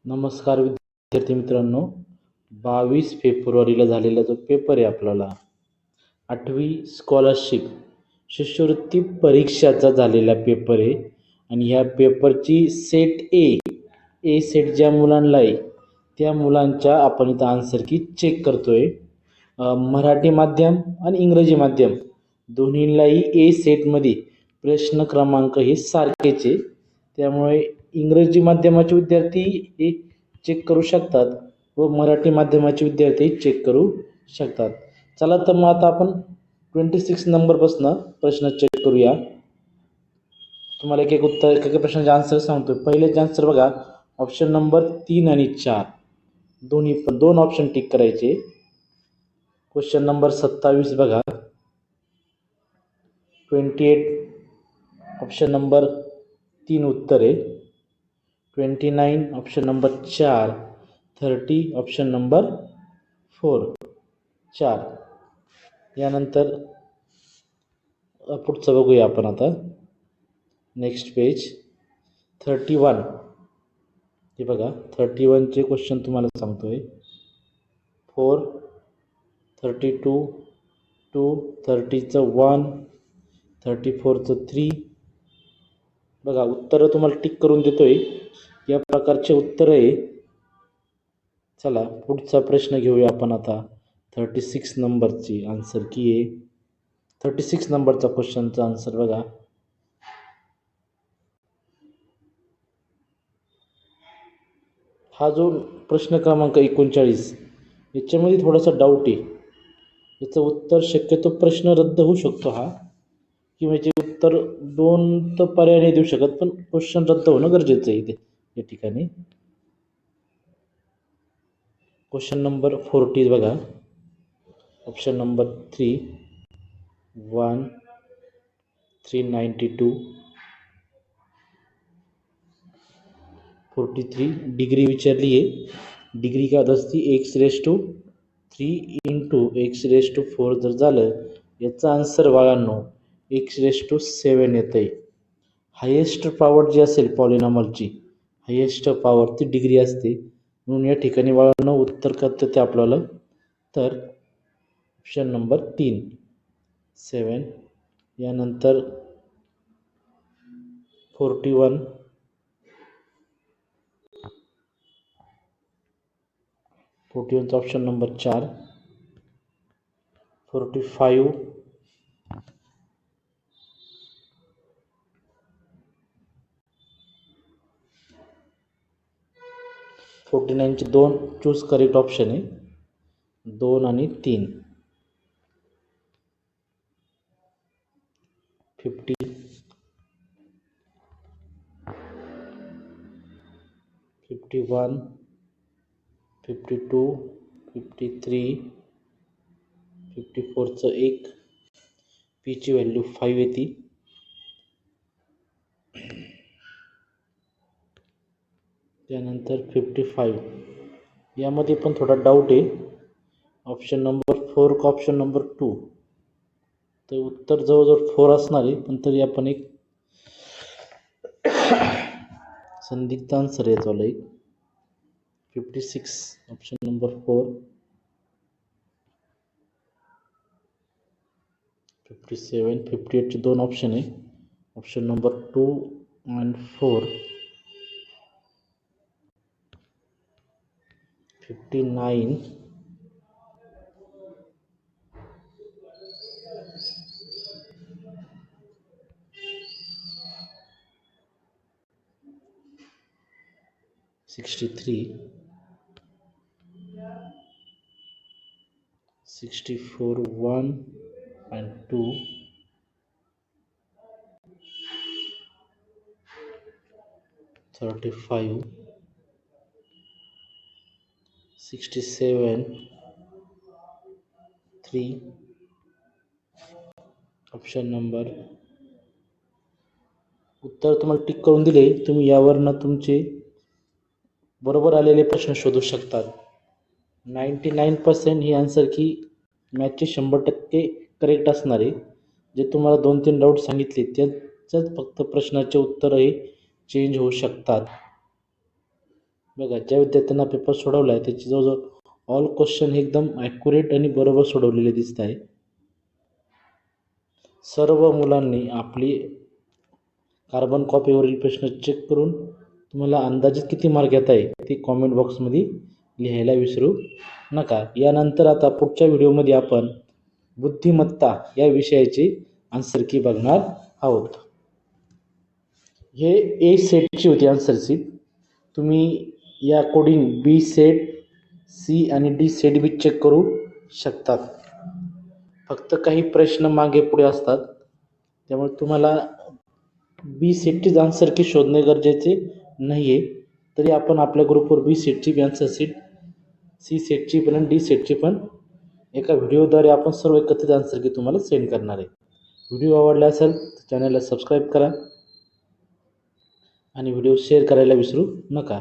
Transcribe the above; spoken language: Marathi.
नमस्कार विद्यार्थी मित्रांनो, 22 फेब्रुवारीला झालेला जो पेपर आहे आपल्याला 8वी स्कॉलरशिप शिष्यवृत्ती परीक्षाचा झालेला पेपर आहे. आणि ह्या पेपरची सेट ए सेट ज्या मुलांना आहे त्या मुलांच्या आपण इथं आन्सर की चेक करतोय. मराठी माध्यम आणि इंग्रजी माध्यम दोन्हीलाही ए सेटमध्ये प्रश्न क्रमांक हे सारखेच आहे. त्यामुळे इंग्रजी माध्यमाचे विद्यार्थी हे चेक करू शकतात व मराठी माध्यमाचे विद्यार्थी चेक करू शकतात. चला तर मग आता आपण 26 नंबरपासून प्रश्न चेक करूया. तुम्हाला एक प्रश्नाचे आन्सर सांगतो. पहिलेचे आन्सर बघा, ऑप्शन नंबर 3 आणि 4 दोन्ही पण 2 ऑप्शन टिक करायचे. क्वेश्चन नंबर 27 बघा, 28 ऑप्शन नंबर 3 उत्तर आहे. 29 ऑप्शन नंबर 4, 30 ऑप्शन नंबर 4. यानंतर पुढचं बघूया आपण आता. Next page 31. हे बघा, 31चे क्वेश्चन तुम्हाला सांगतोय. 4, 32, 2, 30चं 1, 34चं 3. बघा, उत्तरं तुम्हाला टिक करून देतोय. या प्रकारचे उत्तर आहे. चला पुढचा प्रश्न घेऊया आपण आता. 36 नंबरची आन्सर की आहे. 36 नंबरचा क्वेश्चनचा आन्सर बघा. हा जो प्रश्न क्रमांक 39 याच्यामध्ये थोडासा डाऊट आहे. याचं उत्तर शक्यतो प्रश्न रद्द होऊ शकतो हा, किंवा याचे उत्तर 2 तर पर्याय नाही देऊ शकत, पण क्वेश्चन रद्द होणं गरजेचं आहे इथे या ठिकाणी. क्वेश्चन नंबर 40 बघा, ऑप्शन नंबर 3, 1, 392, 43. डिग्री विचारली आहे. डिग्री काय असती, x3 × x4 जर झालं, याचा आन्सर बाळांनो x7 येत आहे. हायेस्ट पॉवर जी असेल पॉलिनॉमियलची, हायेस्ट पॉवर ती डिग्री असते. म्हणून या ठिकाणी बाळांनो उत्तर करतं ते आपल्याला तर ऑप्शन नंबर 3, 7. यानंतर 41, 41चा ऑप्शन नंबर 4, 45, 49चे 2 चूज करेक्ट ऑप्शन आहे, 2 आणि 3. 50, 51, 52, 53, 54चं 1. पीची व्हॅल्यू 5 येते. त्यानंतर 55. यामध्ये पण थोडा डाऊट आहे, ऑप्शन नंबर 4 का ऑप्शन नंबर 2. तर उत्तर जवळजवळ 4 असणार आहे, पण तरी आपण एक संदिग्ध आन्सर येतो एक 56 ऑप्शन नंबर 4, 57, 58चे 2 ऑप्शन आहे, ऑप्शन नंबर 2 आणि 4. 59, 63, 64, 1 and 2. 35, 67, 3. Option number. उत्तर तुम्हाला टिक करून दिले. तुम्ही यावरनं तुमचे बरोबर आलेले प्रश्न शोधू शकतात. 99% ही आन्सर की मॅथचे 100% करेक्ट असणार आहे. जे तुम्हाला 2-3 डाऊट सांगितले त्याच्याच फक्त प्रश्नाचे उत्तर हे चेंज होऊ शकतात. बघा, ज्या विद्यार्थ्यांना पेपर सोडवला आहे त्याची जवळजवळ ऑल क्वेश्चन एकदम ॲक्युरेट आणि बरोबर सोडवलेले दिसत आहे. सर्व मुलांनी आपली कार्बन कॉपीवरील प्रश्न चेक करून तुम्हाला अंदाजित किती मार्क येत आहे ते कॉमेंट बॉक्समध्ये लिहायला विसरू नका. यानंतर आता पुढच्या व्हिडिओमध्ये आपण बुद्धिमत्ता या विषयाची आन्सर की बघणार आहोत. हे ए सेटची होती आन्सर शीट. तुम्ही या कोडिंग बी सेट, सी आणि डी सेट बी चेक करू शकतात. फक्त काही प्रश्न मागे पुढे असतात, त्यामुळे तुम्हाला बी सेटचीच आन्सर की शोधणे गरजेचे नाही आहे. तरी आपण आपल्या ग्रुपवर बी सेटची बी आन्सर शीट, सी सेटची पण आणि डी सेटची पण एका व्हिडिओद्वारे आपण सर्व एकत्रित आन्सर की तुम्हाला सेंड करणार आहे. व्हिडिओ आवडला असेल तर चॅनलला सबस्क्राईब करा आणि व्हिडिओ शेअर करायला विसरू नका.